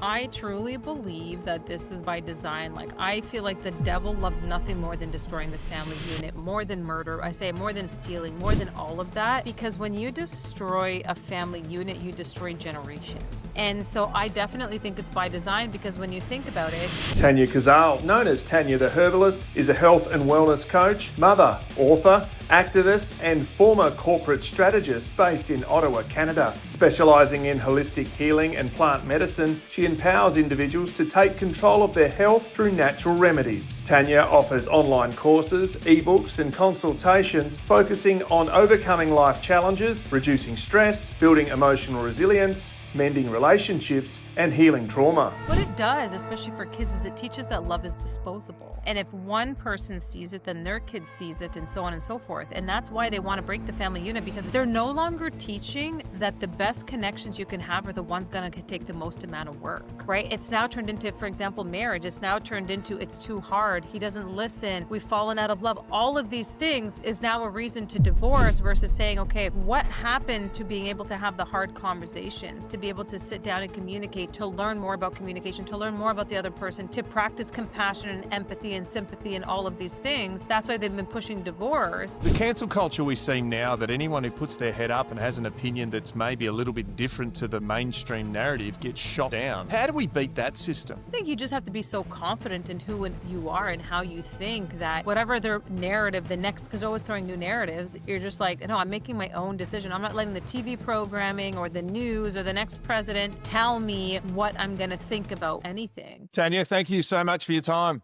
I truly believe that this is by design. Like, I feel like the devil loves nothing more than destroying the family unit, more than murder. I say more than stealing, more than all of that. Because when you destroy a family unit, you destroy generations. And so I definitely think it's by design, because when you think about it. Tania Khazaal, known as Tania the Herbalist, is a health and wellness coach, mother, author, activist, and former corporate strategist based in Ottawa, Canada. Specialising in holistic healing and plant medicine, she empowers individuals to take control of their health through natural remedies. Tania offers online courses, ebooks, and consultations focusing on overcoming life challenges, reducing stress, building emotional resilience, mending relationships, and healing trauma. What it does, especially for kids, is it teaches that love is disposable. And if one person sees it, then their kid sees it, and so on and so forth. And that's why they want to break the family unit, because they're no longer teaching that the best connections you can have are the ones going to take the most amount of work, right? It's now turned into, for example, marriage. It's now turned into, it's too hard. He doesn't listen. We've fallen out of love. All of these things is now a reason to divorce, versus saying, okay, what happened to being able to have the hard conversations, to be able to sit down and communicate, to learn more about communication, to learn more about the other person, to practice compassion and empathy and sympathy and all of these things. That's why they've been pushing divorce. The cancel culture we see now, that anyone who puts their head up and has an opinion that's maybe a little bit different to the mainstream narrative gets shot down. How do we beat that system? I think you just have to be so confident in who you are and how you think that whatever their narrative, the next, because they're always throwing new narratives, you're just like, no, I'm making my own decision. I'm not letting the TV programming or the news or the next president tell me what I'm going to think about anything. Tania, thank you so much for your time.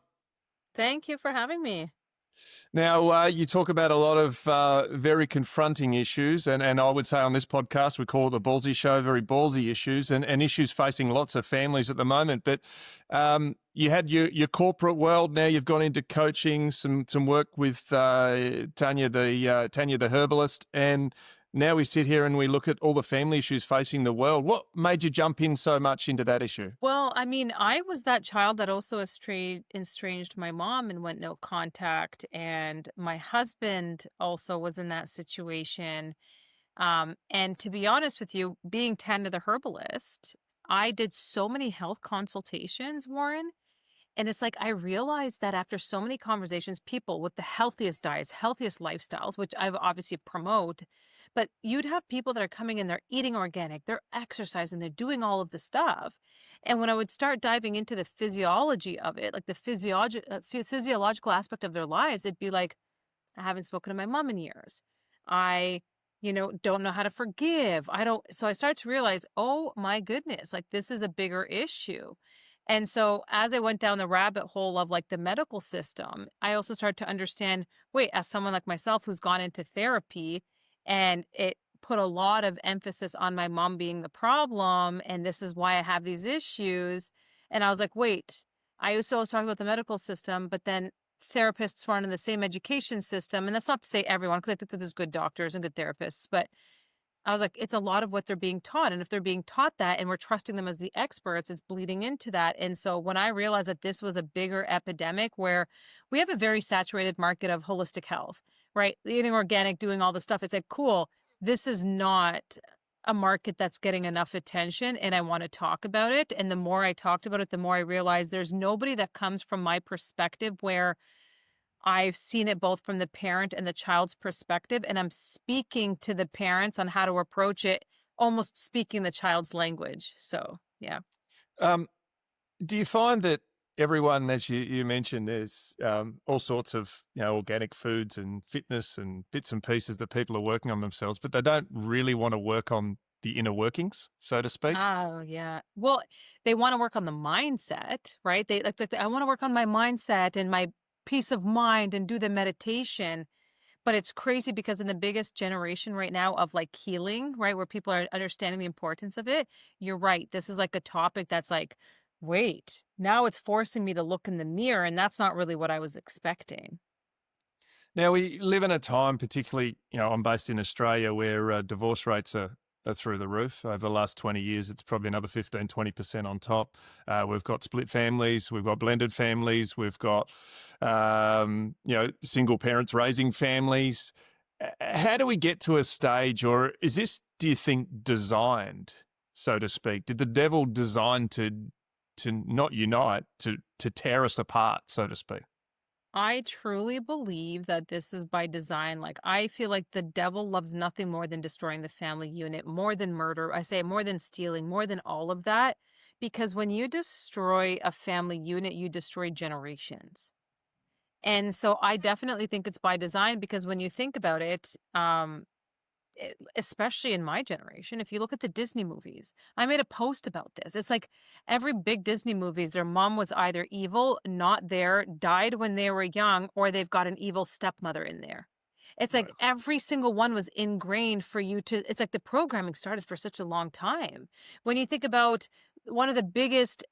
Thank you for having me. Now, you talk about a lot of very confronting issues, and I would say on this podcast, we call it the Ballsy Show, very ballsy issues and issues facing lots of families at the moment. But you had your corporate world, now you've gone into coaching, some work with Tania the Herbalist, and now we sit here and we look at all the family issues facing the world. What made you jump in so much into that issue? Well, I mean, I was that child that also estranged my mom and went no contact. And my husband also was in that situation. And to be honest with you, being Tania the Herbalist, I did so many health consultations, Warren. And it's like, I realized that after so many conversations, people with the healthiest diets, healthiest lifestyles, which I obviously promote, but you'd have people that are coming in, they're eating organic, they're exercising, they're doing all of the stuff. And when I would start diving into the physiology of it, like the physiological aspect of their lives, it'd be like, I haven't spoken to my mom in years. I don't know how to forgive. So I start to realize, oh my goodness, like this is a bigger issue. And so as I went down the rabbit hole of like the medical system, I also started to understand, wait, as someone like myself who's gone into therapy, and it put a lot of emphasis on my mom being the problem, and this is why I have these issues. And I was like, wait, I used to always talk about the medical system, but then therapists weren't in the same education system. And that's not to say everyone, because I think that there's good doctors and good therapists, but I was like, it's a lot of what they're being taught. And if they're being taught that and we're trusting them as the experts, it's bleeding into that. And so when I realized that this was a bigger epidemic, where we have a very saturated market of holistic health, right? Eating organic, doing all the stuff. It's like, cool, this is not a market that's getting enough attention, and I want to talk about it. And the more I talked about it, the more I realized there's nobody that comes from my perspective, where I've seen it both from the parent and the child's perspective, and I'm speaking to the parents on how to approach it, almost speaking the child's language. So, yeah. Do you find that everyone, as you mentioned, there's all sorts of organic foods and fitness and bits and pieces that people are working on themselves, but they don't really want to work on the inner workings, so to speak? Oh, yeah. Well, they want to work on the mindset, right? They I want to work on my mindset and my peace of mind and do the meditation. But it's crazy, because in the biggest generation right now of like healing, right, where people are understanding the importance of it, you're right. This is like a topic that's like, wait, now it's forcing me to look in the mirror, and that's not really what I was expecting. Now, we live in a time, particularly, I'm based in Australia, where divorce rates are through the roof. Over the last 20 years, it's probably another 15, 20% on top. We've got split families, we've got blended families, we've got, single parents raising families. How do we get to a stage, or is this, do you think, designed, so to speak? Did the devil design to to not unite, to tear us apart, so to speak. I truly believe that this is by design. Like, I feel like the devil loves nothing more than destroying the family unit, more than murder. I say more than stealing, more than all of that. Because when you destroy a family unit, you destroy generations. And so I definitely think it's by design because when you think about it, especially in my generation, if you look at the Disney movies, I made a post about this. It's like every big Disney movies, their mom was either evil, not there, died when they were young, or they've got an evil stepmother in there. It's like Right. every single one was ingrained for you to, it's like the programming started for such a long time. When you think about one of the biggest,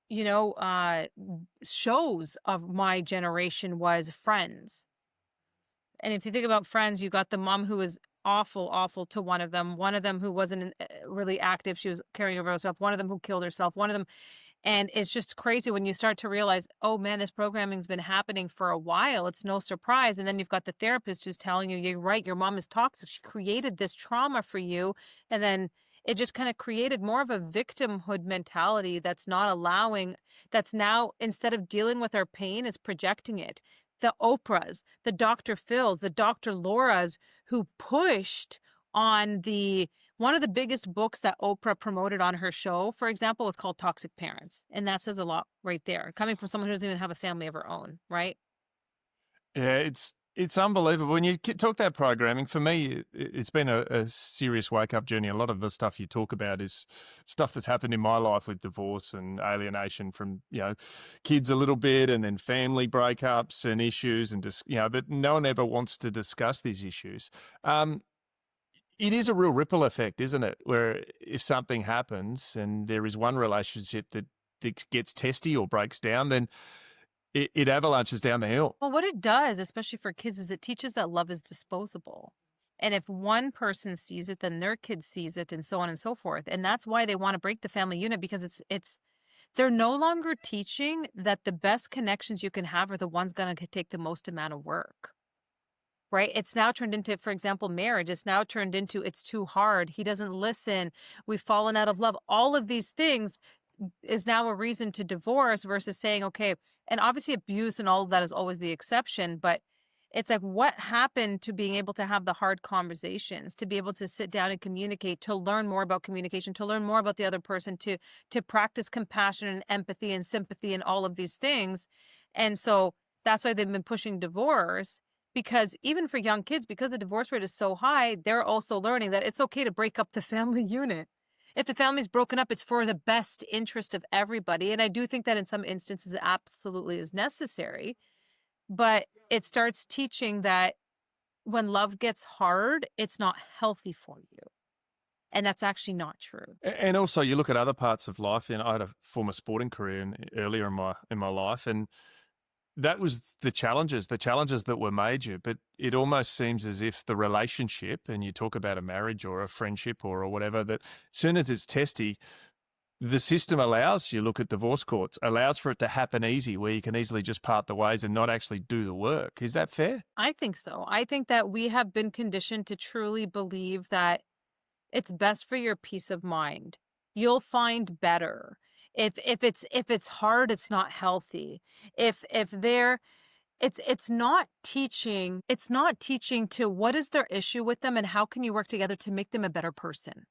you know, shows of my generation was Friends. And if you think about Friends, you got the mom who was awful, awful to one of them who wasn't really active. She was caring over herself, one of them who killed herself, one of them. And it's just crazy when you start to realize, oh man, this programming's been happening for a while. It's no surprise. And then you've got the therapist who's telling you, you're right, your mom is toxic. She created this trauma for you. And then it just kind of created more of a victimhood mentality that's not allowing, that's now, instead of dealing with our pain, is projecting it. The Oprahs, the Dr. Phils, the Dr. Lauras who pushed on the one of the biggest books that Oprah promoted on her show, for example, was called Toxic Parents. And that says a lot right there, coming from someone who doesn't even have a family of her own, right? Yeah, it's unbelievable. When you talk that programming, for me, it's been a serious wake-up journey. A lot of the stuff you talk about is stuff that's happened in my life with divorce and alienation from, kids a little bit, and then family breakups and issues and just, but no one ever wants to discuss these issues. It is a real ripple effect, isn't it? Where if something happens and there is one relationship that gets testy or breaks down, then it avalanches down the hill. Well, what it does, especially for kids, is it teaches that love is disposable. And if one person sees it, then their kid sees it, and so on and so forth. And that's why they want to break the family unit, because it's they're no longer teaching that the best connections you can have are the ones going to take the most amount of work. Right? It's now turned into, for example, marriage. It's now turned into it's too hard. He doesn't listen. We've fallen out of love. All of these things is now a reason to divorce versus saying, okay, and obviously abuse and all of that is always the exception, but it's like what happened to being able to have the hard conversations, to be able to sit down and communicate, to learn more about communication, to learn more about the other person, to practice compassion and empathy and sympathy and all of these things. And so that's why they've been pushing divorce, because even for young kids, because the divorce rate is so high, they're also learning that it's okay to break up the family unit. If the family's broken up, it's for the best interest of everybody. And I do think that in some instances, it absolutely is necessary. But it starts teaching that when love gets hard, it's not healthy for you. And that's actually not true. And also, you look at other parts of life. I had a former sporting career earlier in my life, and that was the challenges that were major. But it almost seems as if the relationship, and you talk about a marriage or a friendship or whatever, that as soon as it's testy, the system allows, you look at divorce courts, allows for it to happen easy, where you can easily just part the ways and not actually do the work. Is that fair? I think so. I think that we have been conditioned to truly believe that it's best for your peace of mind. You'll find better. If it's hard, it's not healthy. If they're it's not teaching to what is their issue with them and how can you work together to make them a better person.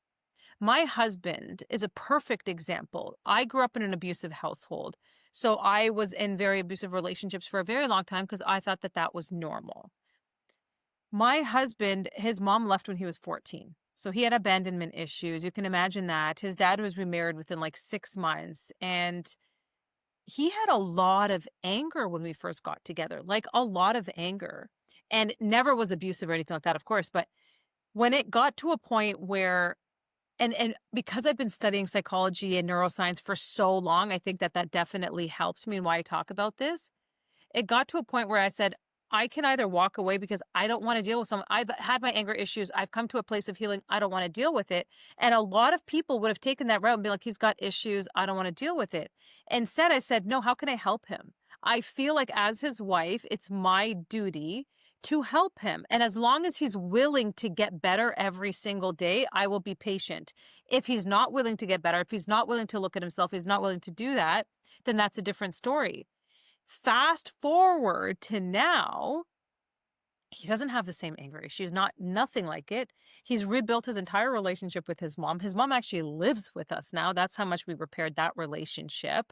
My husband is a perfect example. I grew up in an abusive household. So I was in very abusive relationships for a very long time because I thought that that was normal. My husband, his mom left when he was 14. So he had abandonment issues. You can imagine that. His dad was remarried within like 6 months. And he had a lot of anger when we first got together, like a lot of anger. And never was abusive or anything like that, of course. But when it got to a point where and because I've been studying psychology and neuroscience for so long, I think that that definitely helps me in why I talk about this. It got to a point where I said, I can either walk away because I don't want to deal with someone. I've had my anger issues. I've come to a place of healing. I don't want to deal with it. And a lot of people would have taken that route and be like, he's got issues. I don't want to deal with it. Instead, I said, no, how can I help him? I feel like as his wife, it's my duty to help him. And as long as he's willing to get better every single day, I will be patient. If he's not willing to get better, if he's not willing to look at himself, he's not willing to do that, then that's a different story. Fast forward to now, he doesn't have the same anger issues, nothing like it. He's rebuilt his entire relationship with his mom. His mom actually lives with us now. That's how much we repaired that relationship.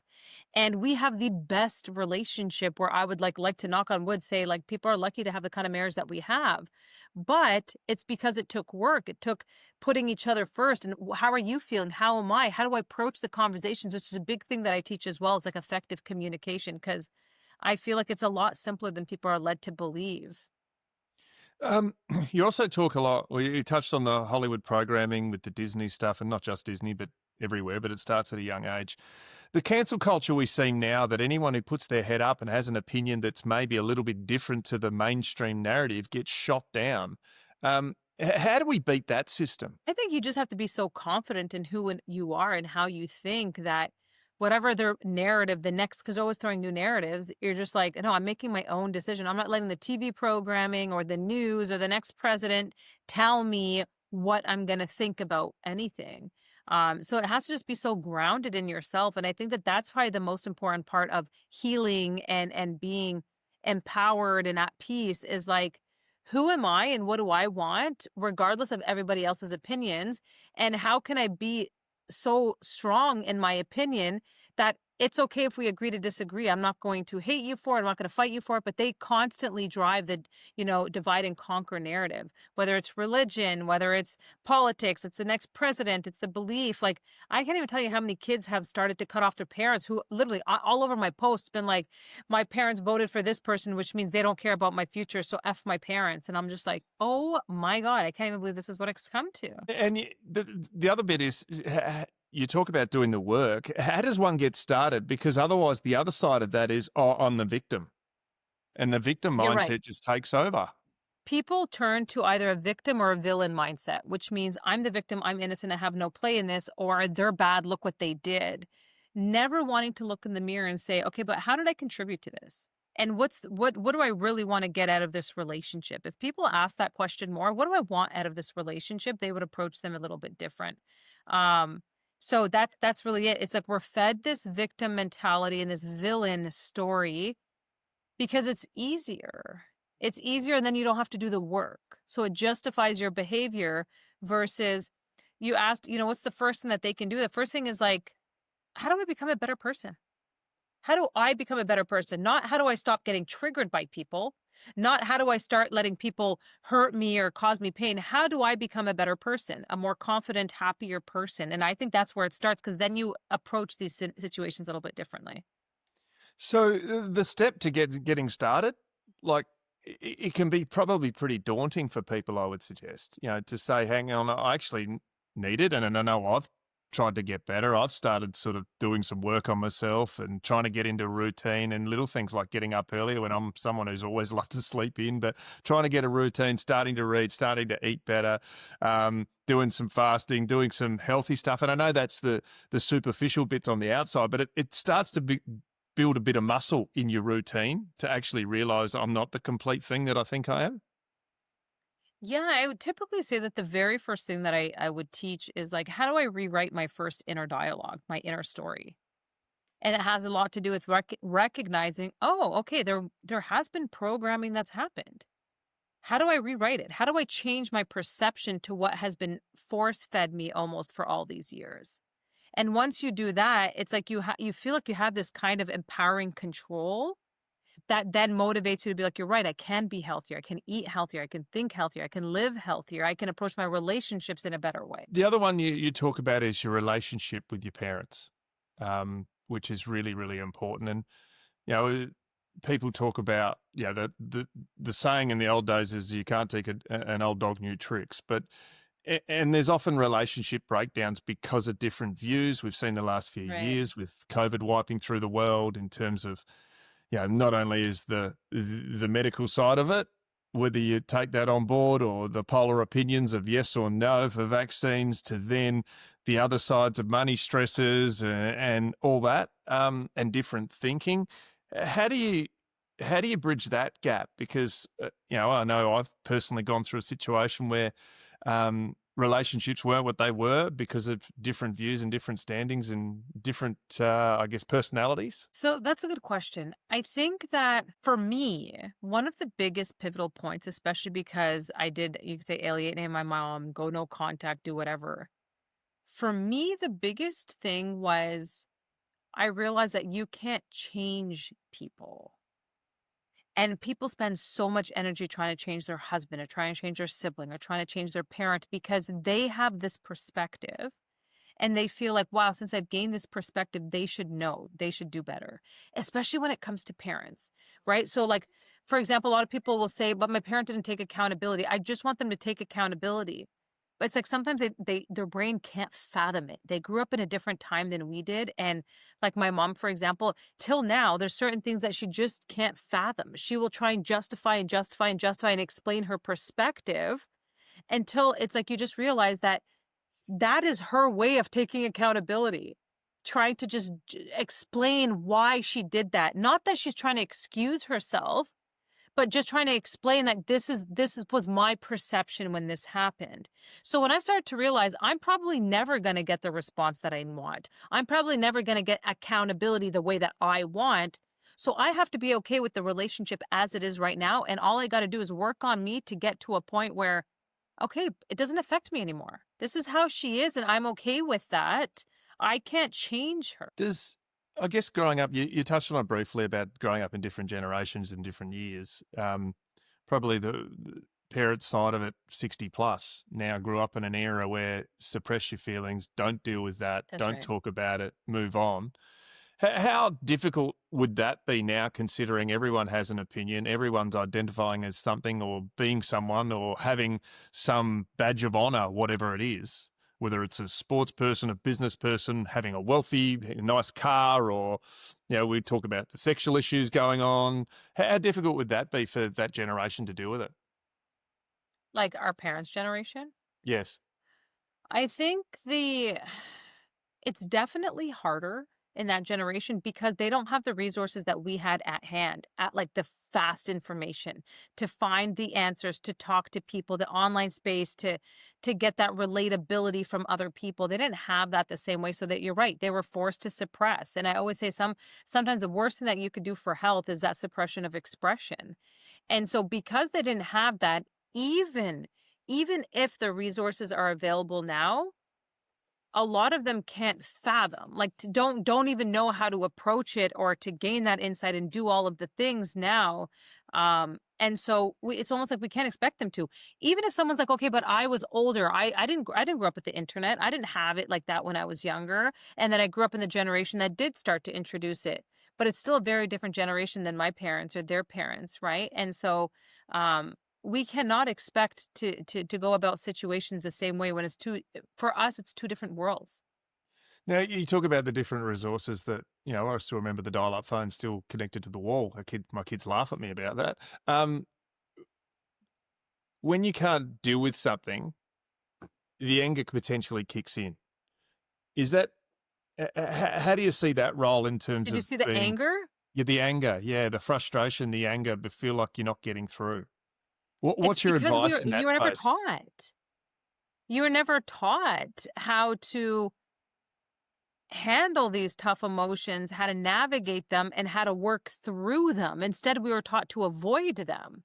And we have the best relationship where I would like to knock on wood, say like people are lucky to have the kind of marriage that we have. But it's because it took work. It took putting each other first. And how are you feeling? How am I? How do I approach the conversations, which is a big thing that I teach as well, is like effective communication, because I feel like it's a lot simpler than people are led to believe. Um, you also talk a lot, well, you touched on the Hollywood programming with the Disney stuff, and not just Disney, but everywhere, but it starts at a young age. The cancel culture we see now, that anyone who puts their head up and has an opinion that's maybe a little bit different to the mainstream narrative gets shot down. How do we beat that system? I think you just have to be so confident in you are and how you think that whatever their narrative, the next, because they're always throwing new narratives, you're just like, no, I'm making my own decision. I'm not letting the TV programming or the news or the next president tell me what I'm going to think about anything. So it has to just be so grounded in yourself. And I think that that's probably the most important part of healing and being empowered and at peace is like, who am I and what do I want, regardless of everybody else's opinions? And how can I be so strong in my opinion that it's okay if we agree to disagree? I'm not going to hate you for it. I'm not going to fight you for it. But they constantly drive the, divide and conquer narrative, whether it's religion, whether it's politics, it's the next president, it's the belief. Like, I can't even tell you how many kids have started to cut off their parents who literally all over my posts been like, my parents voted for this person, which means they don't care about my future. So F my parents. And I'm just like, oh my God, I can't even believe this is what it's come to. And the other bit is, you talk about doing the work. How does one get started? Because otherwise, the other side of that is, oh, I'm the victim. And the victim You're right. mindset just takes over. People turn to either a victim or a villain mindset, which means I'm the victim, I'm innocent, I have no play in this, or they're bad, look what they did. Never wanting to look in the mirror and say, okay, but how did I contribute to this? And what do I really want to get out of this relationship? If people ask that question more, what do I want out of this relationship? They would approach them a little bit different. So that's really it. It's like we're fed this victim mentality and this villain story because it's easier. It's easier and then you don't have to do the work. So it justifies your behavior versus you asked, what's the first thing that they can do? The first thing is like, how do I become a better person? How do I become a better person? Not how do I stop getting triggered by people? Not how do I start letting people hurt me or cause me pain? How do I become a better person, a more confident, happier person? And I think that's where it starts because then you approach these situations a little bit differently. So the step to getting started, like it can be probably pretty daunting for people, I would suggest, to say, hang on, I actually need it. And I know I've tried to get better. I've started sort of doing some work on myself and trying to get into routine and little things like getting up earlier when I'm someone who's always loved to sleep in, but trying to get a routine, starting to read, starting to eat better, doing some fasting, doing some healthy stuff. And I know that's the superficial bits on the outside, but it starts to build a bit of muscle in your routine to actually realize I'm not the complete thing that I think I am. Yeah, I would typically say that the very first thing that I would teach is like, how do I rewrite my first inner dialogue, my inner story? And it has a lot to do with recognizing, oh, okay, there has been programming that's happened. How do I rewrite it? How do I change my perception to what has been force fed me almost for all these years? And once you do that, it's like you feel like you have this kind of empowering control that then motivates you to be like, you're right, I can be healthier, I can eat healthier, I can think healthier, I can live healthier, I can approach my relationships in a better way. The other one you talk about is your relationship with your parents, which is really, really important. And, people talk about, the saying in the old days is you can't teach an old dog new tricks, but and there's often relationship breakdowns because of different views. We've seen the last few Right. years with COVID wiping through the world in terms of, not only is the medical side of it, whether you take that on board, or the polar opinions of yes or no for vaccines, to then the other sides of money stresses and all that, and different thinking. How do you how do you bridge that gap? Because, I know I've personally gone through a situation where relationships weren't what they were because of different views and different standings and different, I guess, personalities. So that's a good question. I think that for me, one of the biggest pivotal points, especially because I did, you could say, alienate my mom, go no contact, do whatever. For me, the biggest thing was I realized that you can't change people. And people spend so much energy trying to change their husband or trying to change their sibling or trying to change their parent because they have this perspective and they feel like, wow, since I've gained this perspective, they should know, they should do better, especially when it comes to parents, right? So, like, for example, a lot of people will say, but my parent didn't take accountability. I just want them to take accountability. But it's like sometimes their brain can't fathom it. They grew up in a different time than we did. And like my mom, for example, till now, there's certain things that she just can't fathom. She will try and justify and justify and justify and explain her perspective until it's like you just realize that that is her way of taking accountability, trying to just explain why she did that. Not that she's trying to excuse herself, but just trying to explain that was my perception when this happened. So when I started to realize I'm probably never going to get the response that I want, I'm probably never going to get accountability the way that I want. So I have to be okay with the relationship as it is right now. And all I got to do is work on me to get to a point where, okay, it doesn't affect me anymore. This is how she is, and I'm okay with that. I can't change her. I guess growing up, you touched on it briefly about growing up in different generations and different years. Probably the parent side of it, 60 plus, now grew up in an era where suppress your feelings, don't deal with that, That's don't right. talk about it, move on. How difficult would that be now, considering everyone has an opinion, everyone's identifying as something or being someone or having some badge of honor, whatever it is, whether it's a sports person, a business person, having a wealthy, nice car, or, we talk about the sexual issues going on. How difficult would that be for that generation to deal with it? Like our parents' generation. Yes. I think it's definitely harder in that generation because they don't have the resources that we had at hand, at like the fast information to find the answers, to talk to people, the online space, to get that relatability from other people. They didn't have that the same way. So that you're right, they were forced to suppress. And I always say sometimes the worst thing that you could do for health is that suppression of expression. And so because they didn't have that, even even if the resources are available now, a lot of them can't fathom, like don't even know how to approach it or to gain that insight and do all of the things now. And so it's almost like we can't expect them to. Even if someone's like, okay, but I was older, I didn't grow up with the internet, I didn't have it like that when I was younger, and then I grew up in the generation that did start to introduce it, but it's still a very different generation than my parents or their parents, right? And so um we cannot expect to go about situations the same way when it's for us, it's two different worlds. Now, you talk about the different resources that, I still remember the dial-up phone still connected to the wall. My kids laugh at me about that. When you can't deal with something, the anger potentially kicks in. Is that, how do you see that role in terms Did you of see the being, anger? yeah, the anger, yeah, the frustration, the anger, but feel like you're not getting through? It's What's your because advice in you that were never space? taught. You were never taught how to handle these tough emotions, how to navigate them, and how to work through them. Instead, we were taught to avoid them.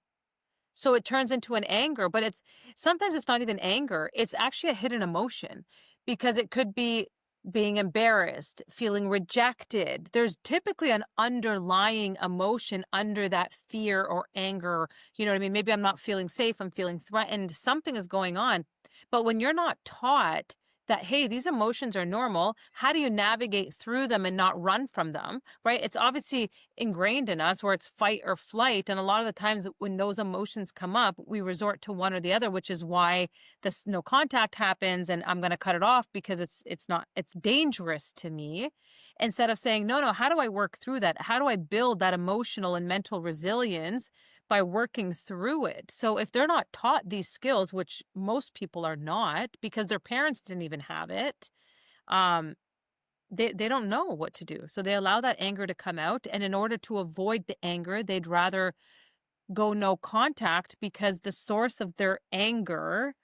So it turns into an anger, but sometimes it's not even anger. It's actually a hidden emotion because it could be being embarrassed, feeling rejected. There's typically an underlying emotion under that fear or anger. You know what I mean? Maybe I'm not feeling safe, I'm feeling threatened, something is going on. But when you're not taught that, hey, these emotions are normal, how do you navigate through them and not run from them, right? It's obviously ingrained in us where it's fight or flight. And a lot of the times when those emotions come up, we resort to one or the other, which is why this no contact happens and I'm going to cut it off because it's dangerous to me. Instead of saying, no, how do I work through that? How do I build that emotional and mental resilience by working through it? So if they're not taught these skills, which most people are not because their parents didn't even have it, um, they don't know what to do. So they allow that anger to come out, and in order to avoid the anger, they'd rather go no contact because the source of their anger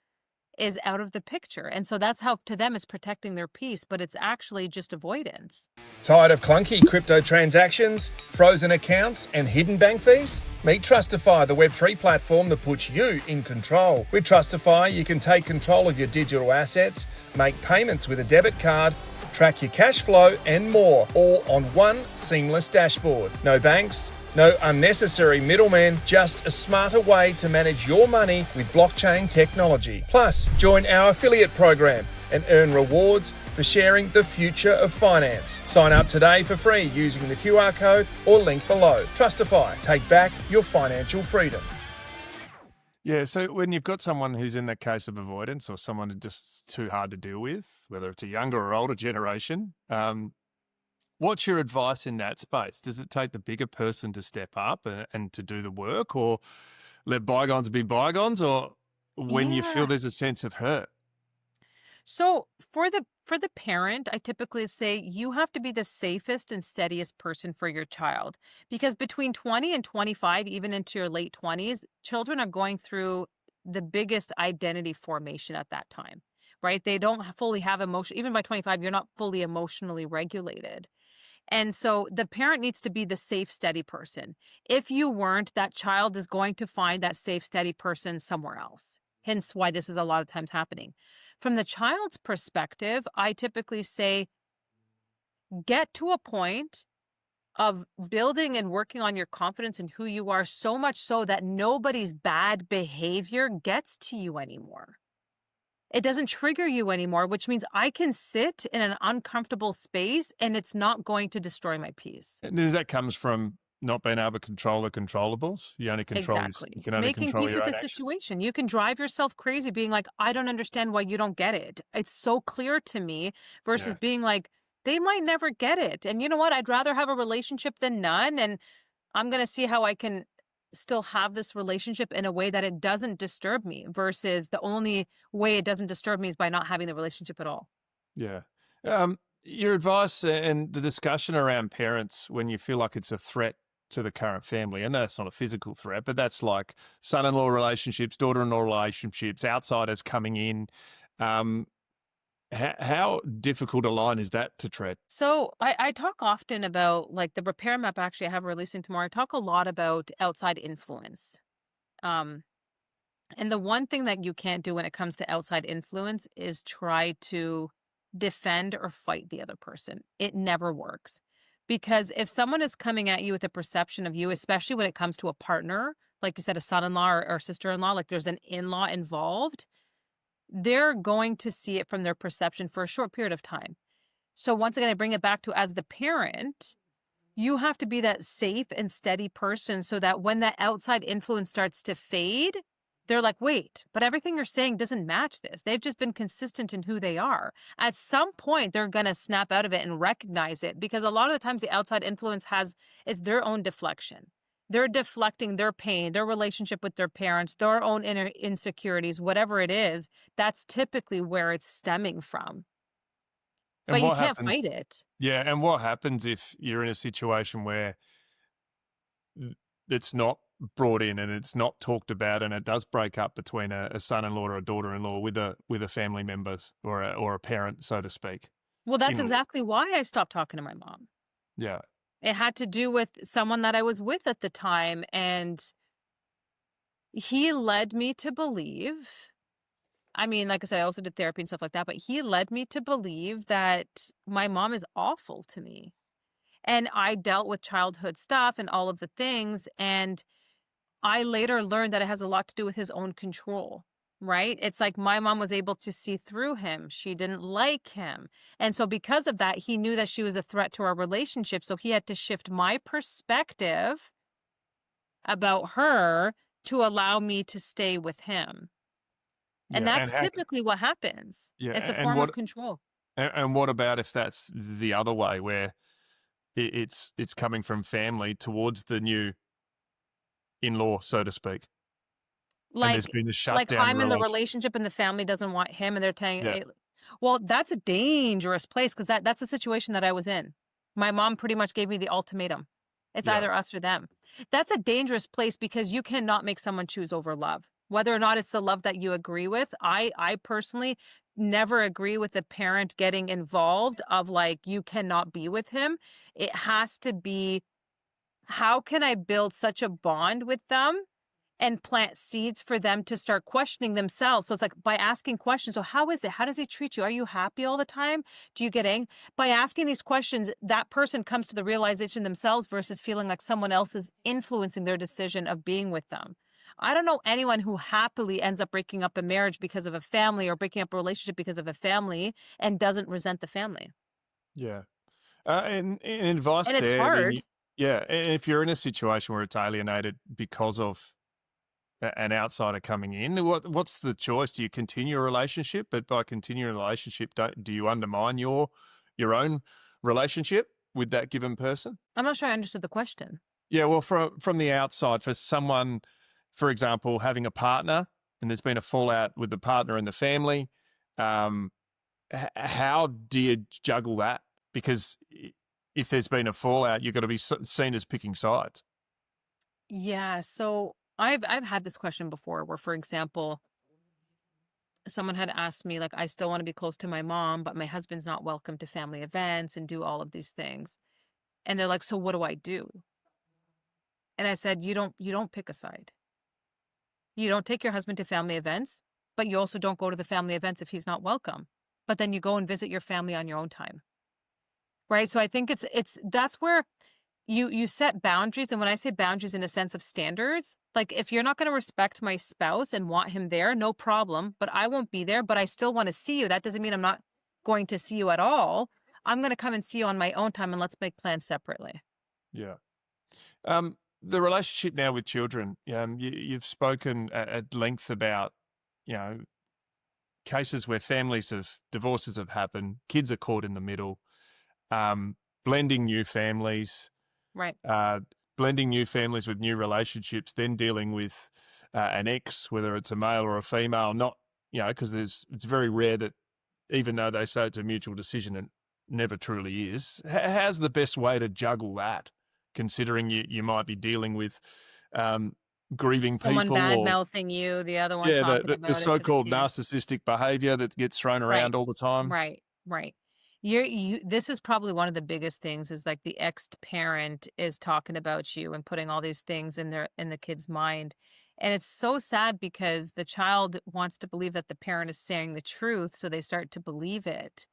is out of the picture. And so that's how to them is protecting their peace, but it's actually just avoidance. Tired of clunky crypto transactions, frozen accounts, and hidden bank fees? Meet Trustify, the Web3 platform that puts you in control. With Trustify, you can take control of your digital assets, make payments with a debit card, track your cash flow, and more, all on one seamless dashboard. No banks, no unnecessary middlemen, just a smarter way to manage your money with blockchain technology. Plus, join our affiliate program and earn rewards for sharing the future of finance. Sign up today for free using the QR code or link below. Trustify, take back your financial freedom. Yeah, so when you've got someone who's in that case of avoidance or someone who's just too hard to deal with, whether it's a younger or older generation, what's your advice in that space? Does it take the bigger person to step up and to do the work, or let bygones be bygones, or when you feel Yeah. there's a sense of hurt? So for the parent, I typically say you have to be the safest and steadiest person for your child, because between 20 and 25, even into your late 20s, children are going through the biggest identity formation at that time, right? They don't fully have emotion. Even by 25, you're not fully emotionally regulated. And so the parent needs to be the safe, steady person. If you weren't, that child is going to find that safe, steady person somewhere else. Hence why this is a lot of times happening. From the child's perspective, I typically say get to a point of building and working on your confidence in who you are, so much so that nobody's bad behavior gets to you anymore. It doesn't trigger you anymore, which means I can sit in an uncomfortable space and it's not going to destroy my peace. And that comes from not being able to control the controllables. You Exactly. can only Making control peace your with own the actions. situation. You can drive yourself crazy being like, I don't understand why you don't get it. It's so clear to me versus Yeah. being like, they might never get it. And you know what? I'd rather have a relationship than none. And I'm going to see how I can still have this relationship in a way that it doesn't disturb me versus the only way it doesn't disturb me is by not having the relationship at all. Yeah. Your advice and the discussion around parents when you feel like it's a threat to the current family. I know that's not a physical threat, but that's like son-in-law relationships, daughter-in-law relationships, outsiders coming in. Um, how difficult a line is that to tread? So I talk often about like the repair map actually I have releasing tomorrow. I talk a lot about outside influence. Um, and the one thing that you can't do when it comes to outside influence is try to defend or fight the other person. It never works. Because if someone is coming at you with a perception of you, especially when it comes to a partner, like you said, a son-in-law or sister-in-law, like there's an in-law involved, they're going to see it from their perception for a short period of time. So once again, I bring it back to as the parent, you have to be that safe and steady person so that when that outside influence starts to fade, they're like, wait, but everything you're saying doesn't match this. They've just been consistent in who they are. At some point, they're going to snap out of it and recognize it because a lot of the times the outside influence is their own deflection. They're deflecting their pain, their relationship with their parents, their own inner insecurities, whatever it is. That's typically where it's stemming from. And But you what can't fight happens? it. Yeah, and what happens if you're in a situation where it's not brought in and it's not talked about, and it does break up between a son-in-law or a daughter-in-law with a family members or a parent, so to speak. Well, that's In-law. exactly why I stopped talking to my mom. Yeah. It had to do with someone that I was with at the time, and he led me to believe, I mean, like I said, I also did therapy and stuff like that, but he led me to believe that my mom is awful to me. And I dealt with childhood stuff and all of the things, and I later learned that it has a lot to do with his own control, right? It's like my mom was able to see through him. She didn't like him. And so because of that, he knew that she was a threat to our relationship. So he had to shift my perspective about her to allow me to stay with him. And Yeah. And that's how, typically what happens. yeah, It's a form of control. and what about if that's the other way where it's coming from family towards the new in-law, so to speak, and there's Like been a like shutdown I'm in the relation? relationship and the family doesn't want him and they're telling Yeah. Well, that's a dangerous place because that's the situation that I was in. My mom pretty much gave me the ultimatum. It's Yeah. either us or them. That's a dangerous place because you cannot make someone choose over love. Whether or not it's the love that you agree with, I personally never agree with a parent getting involved of like you cannot be with him. It has to be, how can I build such a bond with them and plant seeds for them to start questioning themselves. So it's like by asking questions. So how is it? How does he treat you? Are you happy all the time? Do you get angry? By asking these questions, that person comes to the realization themselves versus feeling like someone else is influencing their decision of being with them. I don't know anyone who happily ends up breaking up a marriage because of a family or breaking up a relationship because of a family and doesn't resent the family. Yeah. And advice And it's there. I mean, hard. yeah, and if you're in a situation where it's alienated because of an outsider coming in, what's the choice? Do you continue a relationship? But by continuing a relationship, do you undermine your own relationship with that given person? I'm not sure I understood the question. Yeah, well, from the outside, for someone, for example, having a partner and there's been a fallout with the partner and the family, um, how do you juggle that? Because if there's been a fallout, you've got to be seen as picking sides. Yeah, so I've had this question before where, for example, someone had asked me, like, I still want to be close to my mom, but my husband's not welcome to family events and do all of these things. And they're like, so what do I do? And I said, you don't pick a side. You don't take your husband to family events, but you also don't go to the family events if he's not welcome. But then you go and visit your family on your own time. Right? So I think it's that's where you set boundaries, and when I say boundaries in a sense of standards, like if you're not going to respect my spouse and want him there, no problem, but I won't be there, but I still want to see you. That doesn't mean I'm not going to see you at all. I'm going to come and see you on my own time and let's make plans separately. Yeah. The relationship now with children, you've spoken at length about, you know, cases where divorces have happened, kids are caught in the middle, um, blending new families, Right. uh, blending new families with new relationships, then dealing with an ex, whether it's a male or a female, not, because it's very rare that even though they say it's a mutual decision, it never truly is. How's the best way to juggle that, considering you might be dealing with grieving Someone people bad or, mouthing you, the other one yeah, talking the about it to the so-called kid. narcissistic behavior that gets thrown Right. around all the time? Right. Right. This is probably one of the biggest things is like the ex-parent is talking about you and putting all these things in the kid's mind. And it's so sad because the child wants to believe that the parent is saying the truth, so they start to believe it.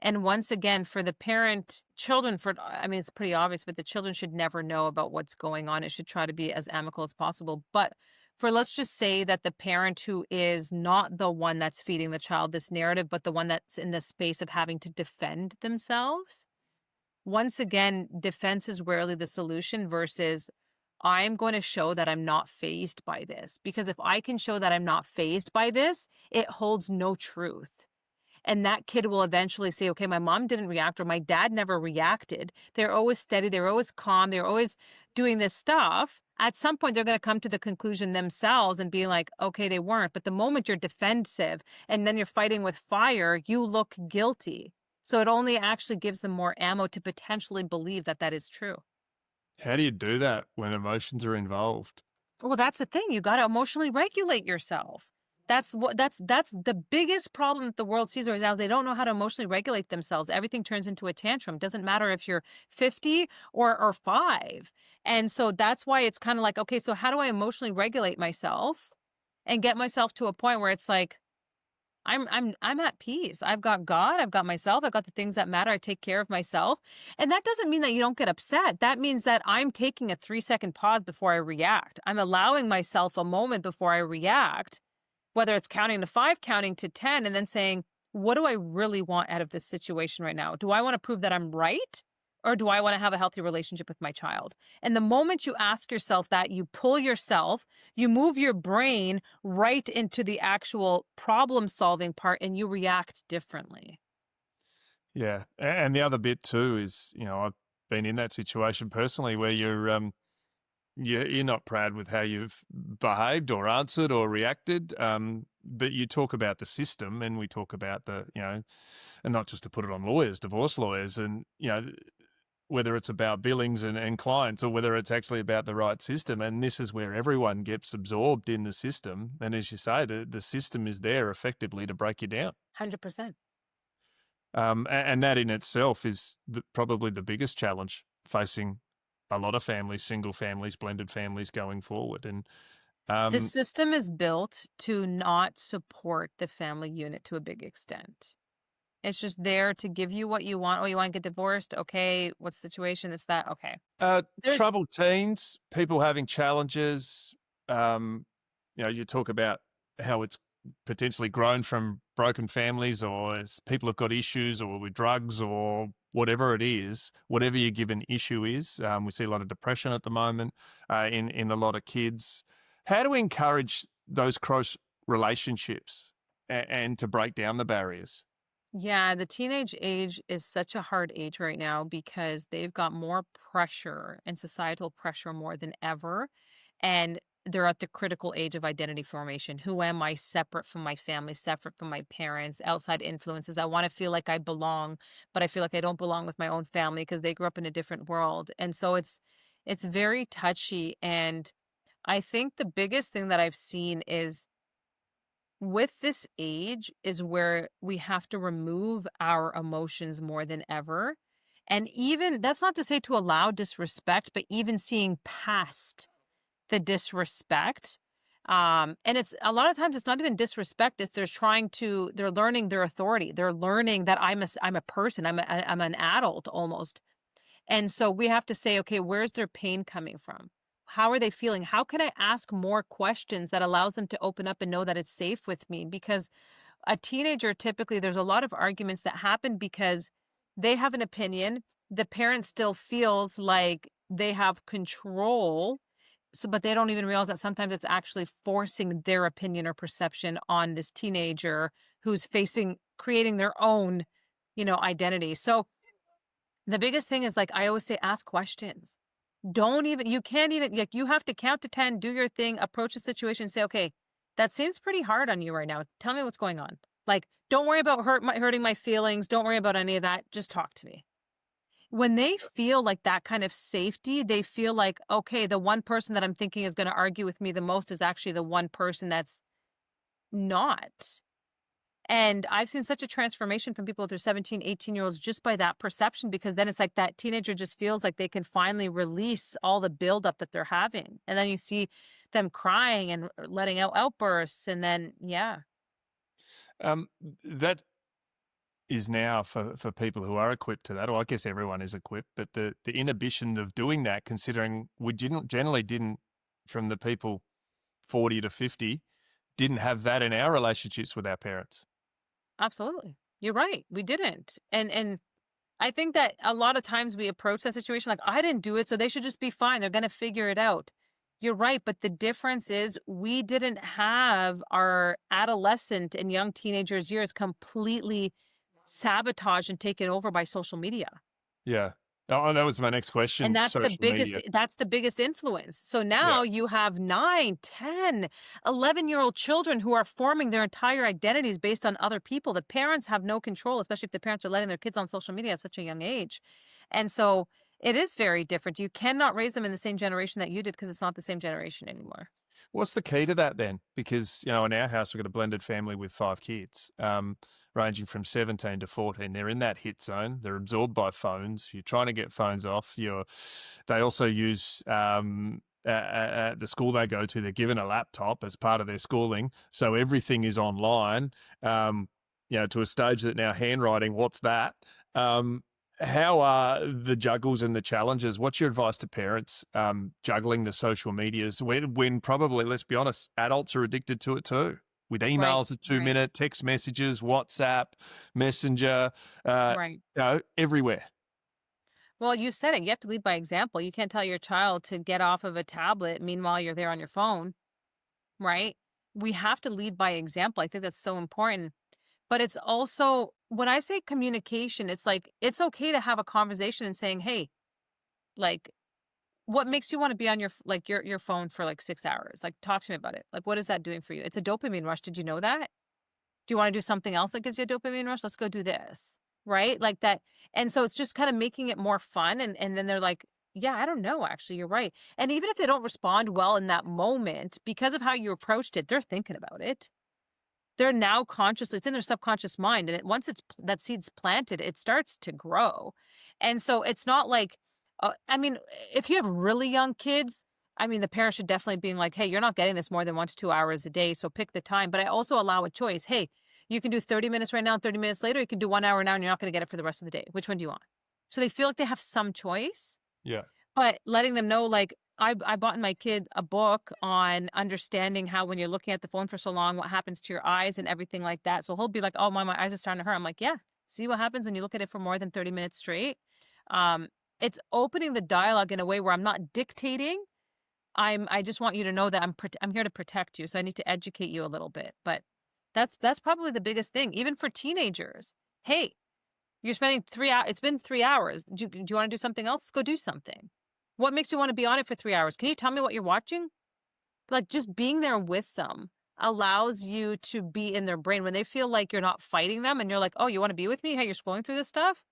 And once again, for the parent, children, I mean, it's pretty obvious, but the children should never know about what's going on. It should try to be as amicable as possible. But for let's just say that the parent who is not the one that's feeding the child this narrative, but the one that's in the space of having to defend themselves, once again, defense is rarely the solution versus I'm going to show that I'm not fazed by this. Because if I can show that I'm not fazed by this, it holds no truth. And that kid will eventually say, okay, my mom didn't react or my dad never reacted. They're always steady. They're always calm. They're always doing this stuff. At some point, they're going to come to the conclusion themselves and be like, okay, they weren't. But the moment you're defensive and then you're fighting with fire, you look guilty. So it only actually gives them more ammo to potentially believe that that is true. How do you do that when emotions are involved? Well, that's the thing. You got to emotionally regulate yourself. That's the biggest problem that the world sees right now is they don't know how to emotionally regulate themselves. Everything turns into a tantrum. Doesn't matter if you're 50 or 5. And so that's why it's kind of like, okay, so how do I emotionally regulate myself and get myself to a point where it's like I'm at peace. I've got God, I've got myself, I've got the things that matter. I take care of myself. And that doesn't mean that you don't get upset. That means that I'm taking a 3-second pause before I react. I'm allowing myself a moment before I react, whether it's counting to 5, counting to 10, and then saying, what do I really want out of this situation right now? Do I want to prove that I'm right? Or do I want to have a healthy relationship with my child? And the moment you ask yourself that, you pull yourself, you move your brain right into the actual problem solving part and you react differently. Yeah, and the other bit too is, I've been in that situation personally where you're not proud with how you've behaved or answered or reacted. But you talk about the system, and we talk about and not just to put it on lawyers, divorce lawyers, and whether it's about billings and clients, or whether it's actually about the right system. And this is where everyone gets absorbed in the system. And as you say, the system is there effectively to break you down. 100%. And that in itself is probably the biggest challenge facing a lot of families, single families, blended families going forward. And The um, system is built to not support the family unit to a big extent. It's just there to give you what you want. Oh, you want to get divorced? Okay. What's the situation? It's that. Okay. There's troubled teens, people having challenges. Um, you talk about how it's potentially grown from broken families, or as people have got issues, or with drugs, or whatever it is, whatever your given issue is. We see a lot of depression at the moment in a lot of kids. How do we encourage those close relationships and to break down the barriers? Yeah, the teenage age is such a hard age right now because they've got more pressure and societal pressure more than ever. And they're at the critical age of identity formation. Who am I separate from my family, separate from my parents, outside influences? I want to feel like I belong, but I feel like I don't belong with my own family because they grew up in a different world. And so it's very touchy. And I think the biggest thing that I've seen is with this age is where we have to remove our emotions more than ever. And even that's not to say to allow disrespect, but even seeing past the disrespect. And it's a lot of times it's not even disrespect. It's they're learning their authority. They're learning that I'm a person. I'm an adult almost. And so we have to say, okay, where's their pain coming from? How are they feeling? How can I ask more questions that allows them to open up and know that it's safe with me? Because a teenager, typically, there's a lot of arguments that happen because they have an opinion. The parent still feels like they have control. So, but they don't even realize that sometimes it's actually forcing their opinion or perception on this teenager who's creating their own, identity. So the biggest thing is like I always say, ask questions. You can't even, like, you have to count to 10, do your thing, approach the situation, say, okay, that seems pretty hard on you right now. Tell me what's going on. Like, don't worry about hurting my feelings. Don't worry about any of that. Just talk to me. When they feel like that kind of safety, they feel like, okay, the one person that I'm thinking is going to argue with me the most is actually the one person that's not. And I've seen such a transformation from people with their 17, 18-year-olds just by that perception, because then it's like that teenager just feels like they can finally release all the buildup that they're having. And then you see them crying and letting out outbursts. And then, yeah, Um, that is now for people who are equipped to that, or I guess everyone is equipped, but the inhibition of doing that, considering we generally didn't, from the people 40 to 50, didn't have that in our relationships with our parents. absolutely. You're right. We didn't. And I think that a lot of times we approach that situation like, I didn't do it, so they should just be fine. They're going to figure it out. You're right. But the difference is we didn't have our adolescent and young teenagers' years completely sabotaged and taken over by social media. Yeah. Oh, that was my next And question. Social media. that's the biggest influence. So Yeah. now you have 9, 10, 11-year-old children who are forming their entire identities based on other people. The parents have no control, especially if the parents are letting their kids on social media at such a young age. And so it is very different. You cannot raise them in the same generation that you did because it's not the same generation anymore. What's the key to that then? Because, in our house, we've got a blended family with 5 kids, ranging from 17 to 14. They're in that hit zone. They're absorbed by phones. You're trying to get phones off. They also use, at the school they go to, they're given a laptop as part of their schooling. So everything is online, to a stage that now handwriting, what's that? How are the juggles and the challenges? What's your advice to parents juggling the social medias when probably, let's be honest, adults are addicted to it too? With Right. emails at Right. 2 minute, text messages, WhatsApp, Messenger, Right. everywhere. Well, you said it. You have to lead by example. You can't tell your child to get off of a tablet. Meanwhile, you're there on your phone, right? We have to lead by example. I think that's so important. But it's also, when I say communication, it's like, it's okay to have a conversation and saying, hey, like, what makes you want to be on your phone for like 6 hours? Like, talk to me about it. Like, what is that doing for you? It's a dopamine rush. Did you know that? Do you want to do something else that gives you a dopamine rush? Let's go do this. Right? Like that. And so it's just kind of making it more fun. And then they're like, yeah, I don't know, actually, you're right. And even if they don't respond well in that moment, because of how you approached it, they're thinking about it. They're now consciously, it's in their subconscious mind. And once that seed's planted, it starts to grow. And so it's not like, I mean, if you have really young kids, I mean, the parents should definitely be like, hey, you're not getting this more than 1 to 2 hours a day. So pick the time. But I also allow a choice. Hey, you can do 30 minutes right now, 30 minutes later. You can do 1 hour now and you're not going to get it for the rest of the day. Which one do you want? So they feel like they have some choice, Yeah. but letting them know, like, I bought my kid a book on understanding how when you're looking at the phone for so long, what happens to your eyes and everything like that. So he'll be like, oh, my eyes are starting to hurt. I'm like, yeah, see what happens when you look at it for more than 30 minutes straight. Um, it's opening the dialogue in a way where I'm not dictating. I just want you to know that I'm here to protect you. So I need to educate you a little bit. But that's probably the biggest thing, even for teenagers. Hey, you're spending 3 hours. It's been 3 hours. Do you want to do something else? Let's go do something. What makes you want to be on it for 3 hours? Can you tell me what you're watching? Like, just being there with them allows you to be in their brain when they feel like you're not fighting them and you're like, oh, you want to be with me? Hey, you're scrolling through this stuff?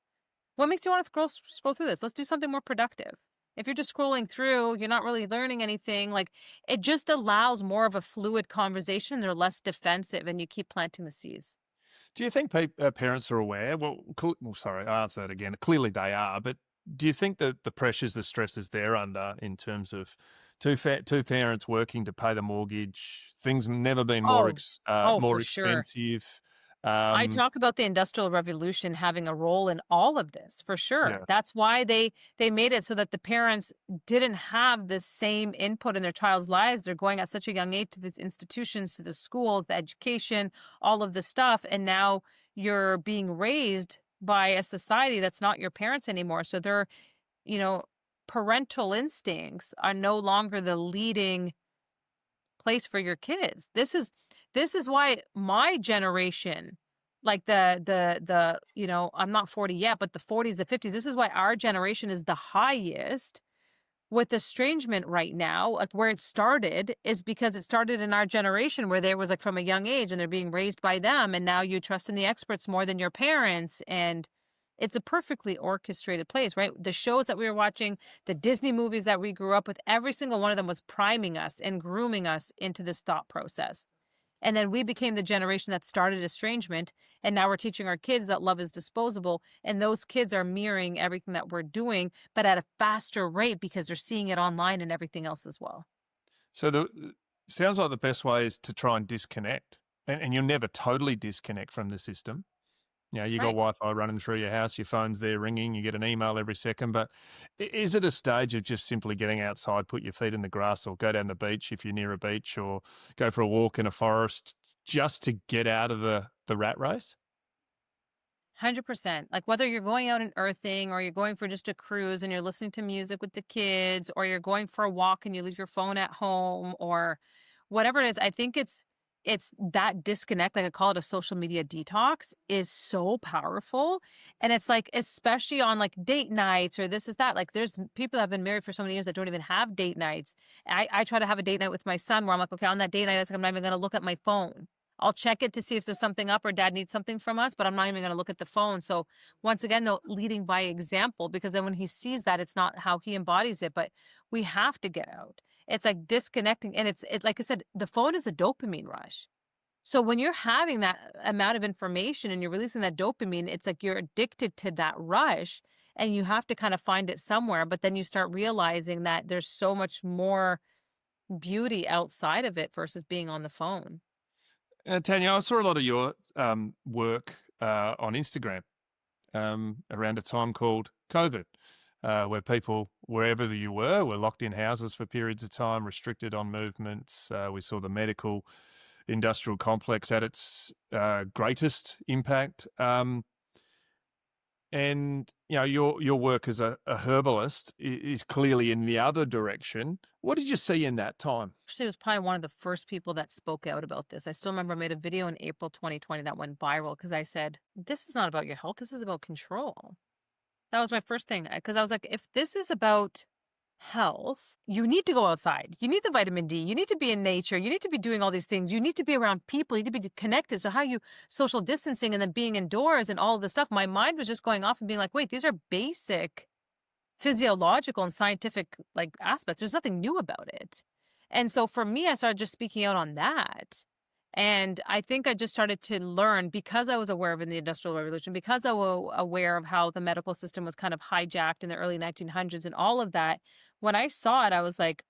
What makes you want to scroll through this? Let's do something more productive. If you're just scrolling through, you're not really learning anything. Like, it just allows more of a fluid conversation. They're less defensive and you keep planting the seeds. Do you think parents are aware? Well, sorry, I answer that again. Clearly they are, but do you think that the pressures, the stresses they're under in terms of two parents working to pay the mortgage, things never been Oh, oh, more for sure. expensive? I Um, talk about the Industrial Revolution having a role in all of this, for sure. yeah. That's why they made it so that the parents didn't have the same input in their child's lives. They're going at such a young age to these institutions, to the schools, the education, all of the stuff, and now you're being raised by a society that's not your parents anymore. So their, you know, parental instincts are no longer the leading place for your kids. This is why my generation, like the I'm not 40 yet, but the 40s, the 50s, this is why our generation is the highest with estrangement right now. Like, where it started is because it started in our generation where there was like from a young age and they're being raised by them, and now you trust in the experts more than your parents. And it's a perfectly orchestrated place, right? The shows that we were watching, the Disney movies that we grew up with, every single one of them was priming us and grooming us into this thought process. And then we became the generation that started estrangement. And now we're teaching our kids that love is disposable. And those kids are mirroring everything that we're doing, but at a faster rate because they're seeing it online and everything else as well. So sounds like the best way is to try and disconnect, and you'll never totally disconnect from the system. You know, you got Right. Wi-Fi running through your house, your phone's there ringing, you get an email every second. But is it a stage of just simply getting outside, put your feet in the grass, or go down the beach if you're near a beach, or go for a walk in a forest, just to get out of the rat race? 100%. Like, whether you're going out and earthing or you're going for just a cruise and you're listening to music with the kids, or you're going for a walk and you leave your phone at home, or whatever it is, I think it's that disconnect, like I call it a social media detox, is so powerful. And it's like, especially on like date nights or this is that, like there's people that have been married for so many years that don't even have date nights. I try to have a date night with my son where I'm like, okay, on that date night, I'm not even going to look at my phone. I'll check it to see if there's something up or dad needs something from us, but I'm not even going to look at the phone. So once again, though, leading by example, because then when he sees that, it's not how he embodies it, but we have to get out. It's like disconnecting. And it's like I said, the phone is a dopamine rush. So when you're having that amount of information and you're releasing that dopamine, it's like you're addicted to that rush and you have to kind of find it somewhere. But then you start realizing that there's so much more beauty outside of it versus being on the phone. Tanya, I saw a lot of your work on Instagram around a time called COVID, where people, wherever you were locked in houses for periods of time, restricted on movements. We saw the medical industrial complex at its greatest impact. And you know, your work as a herbalist is clearly in the other direction. What did you see in that time? Actually, was probably one of the first people that spoke out about this. I still remember I made a video in April 2020 that went viral because I said, this is not about your health. This is about control. That was my first thing. Because I was like, if this is about health, you need to go outside. You need the vitamin D. You need to be in nature. You need to be doing all these things. You need to be around people. You need to be connected. So how you social distancing and then being indoors and all of this stuff, my mind was just going off and being like, wait, these are basic physiological and scientific like aspects. There's nothing new about it. And so for me, I started just speaking out on that. And I think I just started to learn because I was aware of in the Industrial Revolution, because I was aware of how the medical system was kind of hijacked in the early 1900s and all of that. When I saw it, I was like,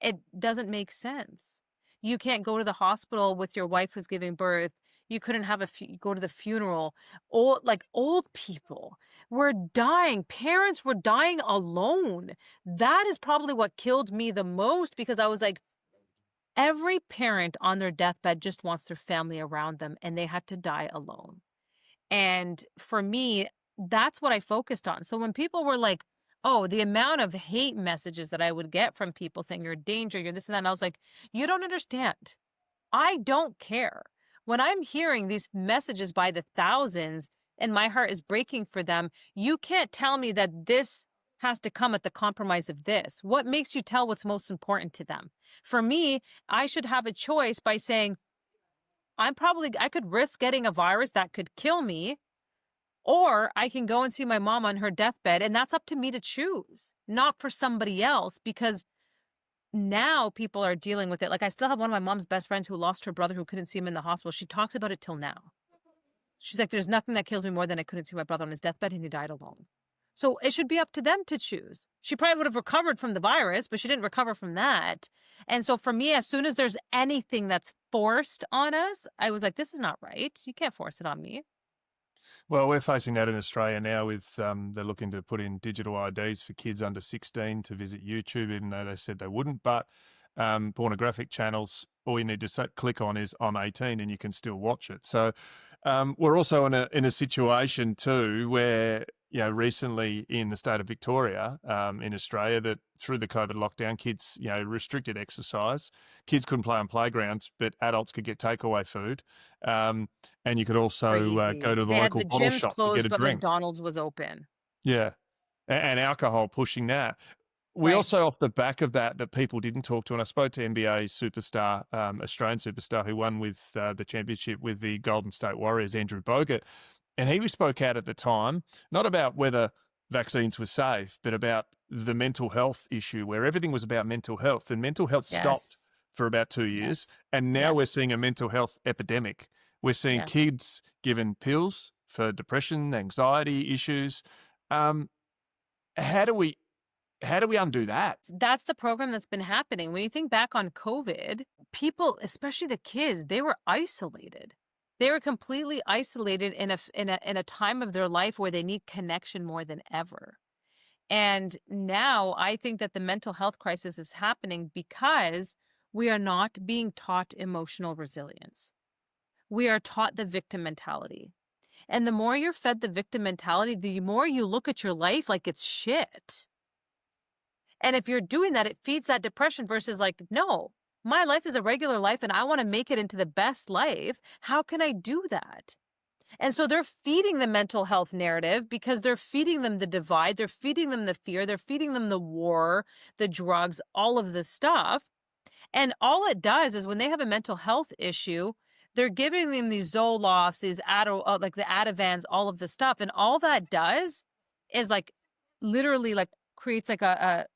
it doesn't make sense. You can't go to the hospital with your wife who's giving birth. You couldn't have go to the funeral. Old people were dying. Parents were dying alone. That is probably what killed me the most, because I was like, every parent on their deathbed just wants their family around them, and they had to die alone. And for me, that's what I focused on. So when people were like, oh, the amount of hate messages that I would get from people saying you're a danger, you're this and that, and I was like, you don't understand. I don't care. When I'm hearing these messages by the thousands and my heart is breaking for them, you can't tell me that this has to come at the compromise of this. What makes you tell what's most important to them? For me, I should have a choice by saying, I could risk getting a virus that could kill me, or I can go and see my mom on her deathbed, and that's up to me to choose, not for somebody else, because now people are dealing with it. Like, I still have one of my mom's best friends who lost her brother, who couldn't see him in the hospital. She talks about it till now. She's like, there's nothing that kills me more than I couldn't see my brother on his deathbed and he died alone. So it should be up to them to choose. She probably would have recovered from the virus, but she didn't recover from that. And so for me, as soon as there's anything that's forced on us, I was like, this is not right. You can't force it on me. Well, we're facing that in Australia now with they're looking to put in digital IDs for kids under 16 to visit YouTube, even though they said they wouldn't. But pornographic channels, all you need to click on is I'm 18 and you can still watch it. So we're also in a situation too where, you know, recently in the state of Victoria, in Australia, that through the COVID lockdown, kids, you know, restricted exercise. Kids couldn't play on playgrounds, but adults could get takeaway food. And you could also go Crazy. to the They had local the bottle gyms shop to get closed, a but drink. McDonald's was open. Yeah. And alcohol pushing that. We Right. also, off the back of that people didn't talk to, and I spoke to NBA superstar, Australian superstar who won with the championship with the Golden State Warriors, Andrew Bogut, and he spoke out at the time, not about whether vaccines were safe, but about the mental health issue, where everything was about mental health, and mental health stopped Yes. for about 2 years, Yes. and now we're Yes. seeing a mental health epidemic. We're seeing Yes. kids given pills for depression, anxiety issues. Um, how do we undo that? That's the program that's been happening. When you think back on COVID, people, especially the kids, they were isolated. They were completely isolated in a time of their life where they need connection more than ever. And now I think that the mental health crisis is happening because we are not being taught emotional resilience. We are taught the victim mentality. And the more you're fed the victim mentality, the more you look at your life like it's shit. And if you're doing that, it feeds that depression versus like, no, my life is a regular life and I want to make it into the best life. How can I do that? And so they're feeding the mental health narrative because they're feeding them the divide. They're feeding them the fear. They're feeding them the war, the drugs, all of this stuff. And all it does is when they have a mental health issue, they're giving them these Zolofts, these like the Ativans, all of this stuff. And all that does is like literally like creates like a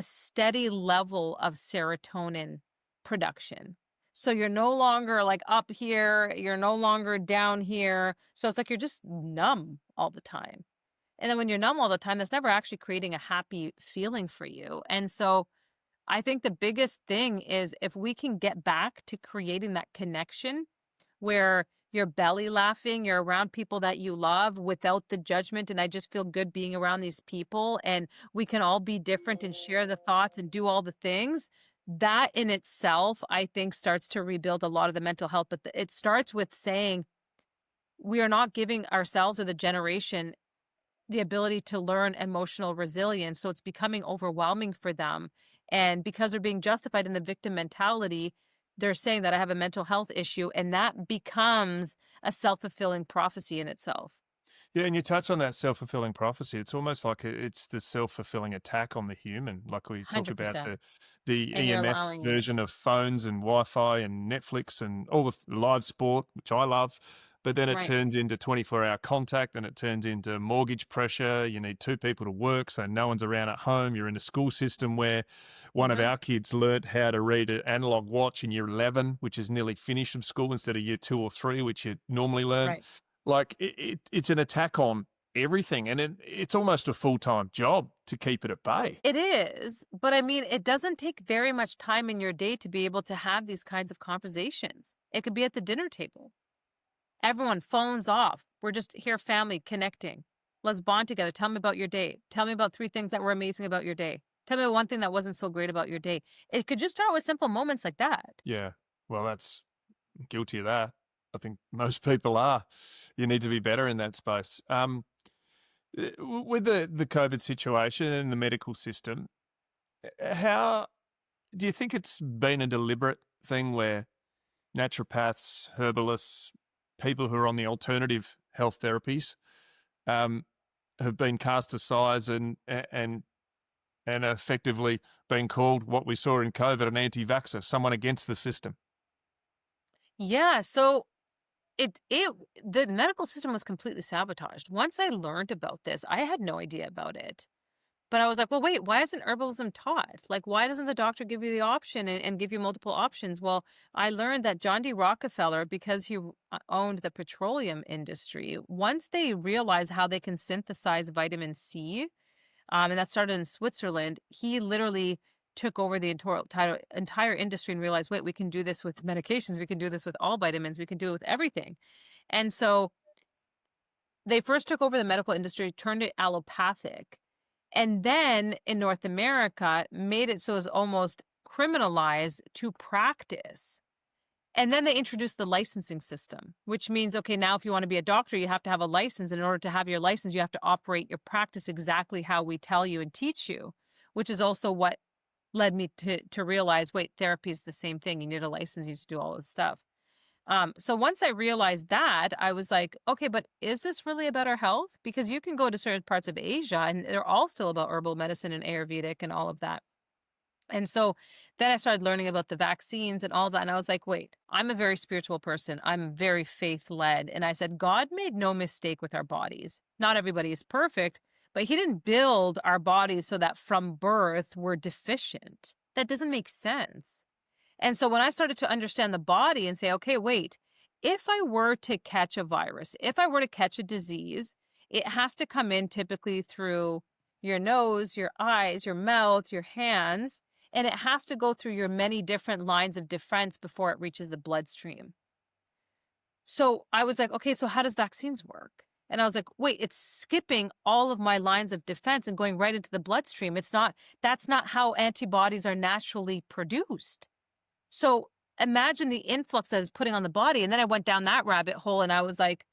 steady level of serotonin production. So you're no longer like up here, you're no longer down here. So it's like you're just numb all the time. And then when you're numb all the time, that's never actually creating a happy feeling for you. And so I think the biggest thing is if we can get back to creating that connection where you're belly laughing, you're around people that you love without the judgment. And I just feel good being around these people and we can all be different and share the thoughts and do all the things. That in itself, I think starts to rebuild a lot of the mental health. But it starts with saying we are not giving ourselves or the generation the ability to learn emotional resilience. So it's becoming overwhelming for them. And because they're being justified in the victim mentality, they're saying that I have a mental health issue, and that becomes a self-fulfilling prophecy in itself. Yeah, and you touch on that self-fulfilling prophecy. It's almost like it's the self-fulfilling attack on the human. Like we talk about 100%. the And you're EMF allowing it. version of phones and Wi-Fi and Netflix and all the live sport, which I love. But then it Right. turns into 24-hour contact, and it turns into mortgage pressure. You need two people to work, so no one's around at home. You're in a school system where one of Mhm. our kids learnt how to read an analog watch in year 11, which is nearly finished from school instead of year 2 or 3, which you normally learn. Right. Like it's an attack on everything, and it's almost a full-time job to keep it at bay. It is, but I mean, it doesn't take very much time in your day to be able to have these kinds of conversations. It could be at the dinner table. Everyone, phones off. We're just here, family, connecting. Let's bond together. Tell me about your day. Tell me about 3 things that were amazing about your day. Tell me one thing that wasn't so great about your day. It could just start with simple moments like that. Yeah, well, that's guilty of that. I think most people are. You need to be better in that space. With the COVID situation and the medical system, how do you think it's been a deliberate thing where naturopaths, herbalists, people who are on the alternative health therapies, um, have been cast aside and effectively been called what we saw in COVID, an anti-vaxxer, someone against the system? Yeah, so it the medical system was completely sabotaged. Once I learned about this, I had no idea about it. But I was like, well, wait, why isn't herbalism taught? Like, why doesn't the doctor give you the option and give you multiple options? Well, I learned that John D. Rockefeller, because he owned the petroleum industry, once they realized how they can synthesize vitamin C, and that started in Switzerland, he literally took over the entire industry and realized, wait, we can do this with medications. We can do this with all vitamins. We can do it with everything. And so they first took over the medical industry, turned it allopathic, and then in North America, made it so it's almost criminalized to practice. And then they introduced the licensing system, which means, okay, now if you want to be a doctor, you have to have a license. And in order to have your license, you have to operate your practice exactly how we tell you and teach you, which is also what led me to realize, wait, therapy is the same thing. You need a license, you need to do all this stuff. So once I realized that, I was like, okay, but is this really about our health? Because you can go to certain parts of Asia and they're all still about herbal medicine and Ayurvedic and all of that. And so then I started learning about the vaccines and all that. And I was like, wait, I'm a very spiritual person. I'm very faith led. And I said, God made no mistake with our bodies. Not everybody is perfect, but He didn't build our bodies so that from birth we're deficient. That doesn't make sense. And so when I started to understand the body and say, okay, wait, if I were to catch a virus, if I were to catch a disease, it has to come in typically through your nose, your eyes, your mouth, your hands, and it has to go through your many different lines of defense before it reaches the bloodstream. So I was like, okay, so how does vaccines work? And I was like, wait, it's skipping all of my lines of defense and going right into the bloodstream. That's not how antibodies are naturally produced. So imagine the influx that is putting on the body. And then I went down that rabbit hole and I was like,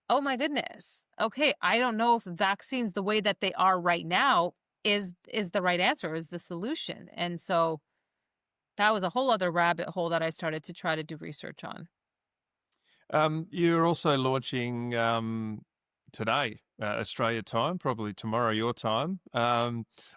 oh my goodness. Okay, I don't know if vaccines the way that they are right now is the right answer, is the solution. And so that was a whole other rabbit hole that I started to try to do research on. You're also launching today, Australia time, probably tomorrow your time.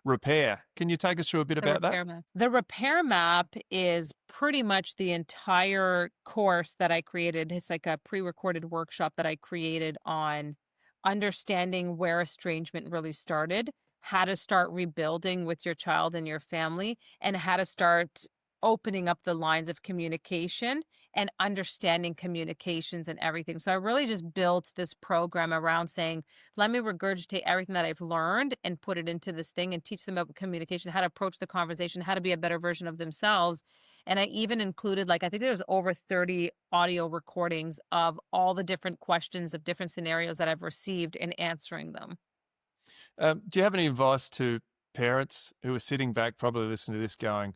Repair. Can you take us through a bit The about that? repair map. The repair map is pretty much the entire course that I created. It's like a pre-recorded workshop that I created on understanding where estrangement really started, how to start rebuilding with your child and your family, and how to start opening up the lines of communication and understanding communications and everything. So I really just built this program around saying, let me regurgitate everything that I've learned and put it into this thing and teach them about communication, how to approach the conversation, how to be a better version of themselves. And I even included, like, I think there's over 30 audio recordings of all the different questions of different scenarios that I've received and answering them. Do you have any advice to parents who are sitting back, probably listening to this, going,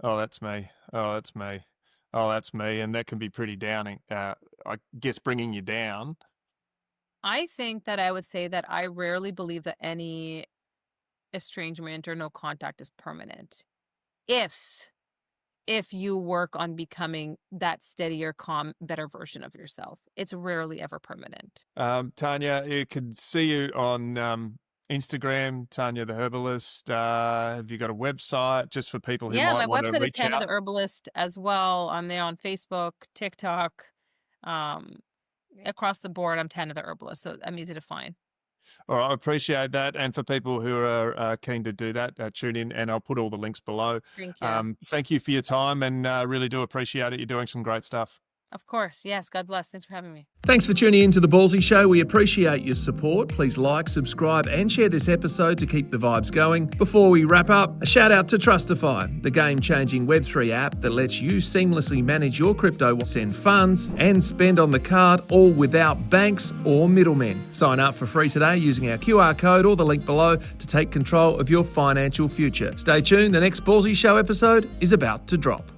"Oh, that's me. Oh, that's me. Oh, that's me," and that can be pretty downing. I guess bringing you down. I think that I would say that I rarely believe that any estrangement or no contact is permanent. If if you work on becoming that steadier, calm, better version of yourself. It's rarely ever permanent. Tania, you can see you on Instagram, Tania the Herbalist. Have you got a website just for people who Yeah, might my want to website is reach Tania the out? Herbalist as well. I'm there on Facebook, TikTok, um, across the board. I'm Tania the Herbalist, so I'm easy to find. All right, I appreciate that. And for people who are keen to do that, tune in, and I'll put all the links below. Thank you. Thank you for your time, and really do appreciate it. You're doing some great stuff. Of course. Yes. God bless. Thanks for having me. Thanks for tuning in to The Ballsy Show. We appreciate your support. Please like, subscribe, and share this episode to keep the vibes going. Before we wrap up, a shout out to Trustify, the game-changing Web3 app that lets you seamlessly manage your crypto, send funds, and spend on the card, all without banks or middlemen. Sign up for free today using our QR code or the link below to take control of your financial future. Stay tuned. The next Ballsy Show episode is about to drop.